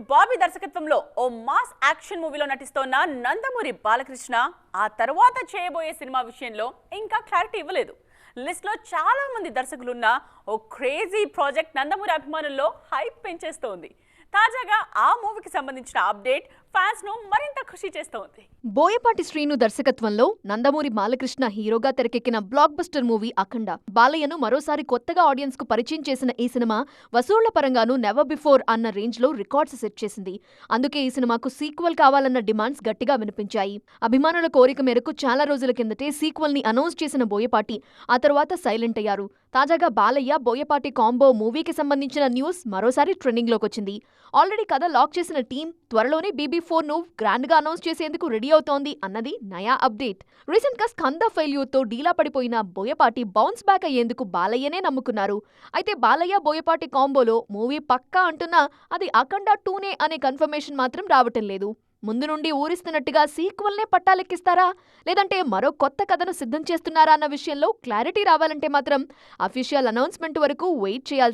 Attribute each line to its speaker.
Speaker 1: బాబీ దర్శకత్వంలో ఓ mass action మూవీలో నటిస్తోన్న నందమూరి బాలకృష్ణ ఆ తర్వాత చేయబోయే సినిమా విషయంలో ఇంకా క్లారిటీ ఇవ్వలేదు. లిస్ట్ లో చాలా మంది దర్శకులున్న ఓ క్రేజీ ప్రాజెక్ట్ నందమూరి అభిమానుల్లో హైప్ పెంచేస్తోంది. తాజాగా ఆ మూవీకి సంబంధించిన అప్డేట్ ఫ్యాన్స్ ను మరింత ఖుషి చేస్తోంది.
Speaker 2: బోయపాటి శ్రీను దర్శకత్వంలో నందమూరి బాలకృష్ణ హీరోగా తెరకెక్కిన బ్లాక్ బస్టర్ మూవీ అఖండ. బాలయ్యను మరోసారి కొత్తగా ఆడియన్స్ కు పరిచయం చేసిన ఈ సినిమా వసూళ్ల పరంగానూ నెవర్ బిఫోర్ అన్న రేంజ్ లో రికార్డ్స్ సెట్ చేసింది. అందుకే ఈ సినిమాకు సీక్వెల్ కావాలన్న డిమాండ్స్ గట్టిగా వినిపించాయి. అభిమానుల కోరిక మేరకు చాలా రోజుల కిందటే సీక్వెల్ ని అనౌన్స్ చేసిన బోయపాటి ఆ తర్వాత సైలెంట్ అయ్యారు. తాజాగా బాలయ్య బోయపాటి కాంబో మూవీకి సంబంధించిన న్యూస్ మరోసారి ట్రెండింగ్ లోకొచ్చింది. ఆల్రెడీ కథ లాక్ చేసిన టీం త్వరలోనే BB4 ను గ్రాండ్ గా అనౌన్స్ చేసేందుకు రెడీ అవుతోంది అన్నది నయా అప్డేట్. రీసెంట్ గా స్కంద ఫెయిల్యూర్ తో డీలా పడిపోయిన బోయపాటి బౌన్స్ బ్యాక్ అయ్యేందుకు బాలయ్యనే నమ్ముకున్నారు. అయితే బాలయ్య బోయపాటి కాంబోలో మూవీ పక్కా అంటున్నా అది అఖండ 2నే అనే కన్ఫర్మేషన్ మాత్రం రావటం లేదు. ముందు నుండి ఊరిస్తున్నట్టుగా సీక్వెల్నే పట్టాలెక్కిస్తారా లేదంటే మరో కొత్త కథను సిద్ధం చేస్తున్నారా అన్న విషయంలో క్లారిటీ రావాలంటే మాత్రం అఫీషియల్ అనౌన్స్మెంట్ వరకు వెయిట్ చేయాల్సి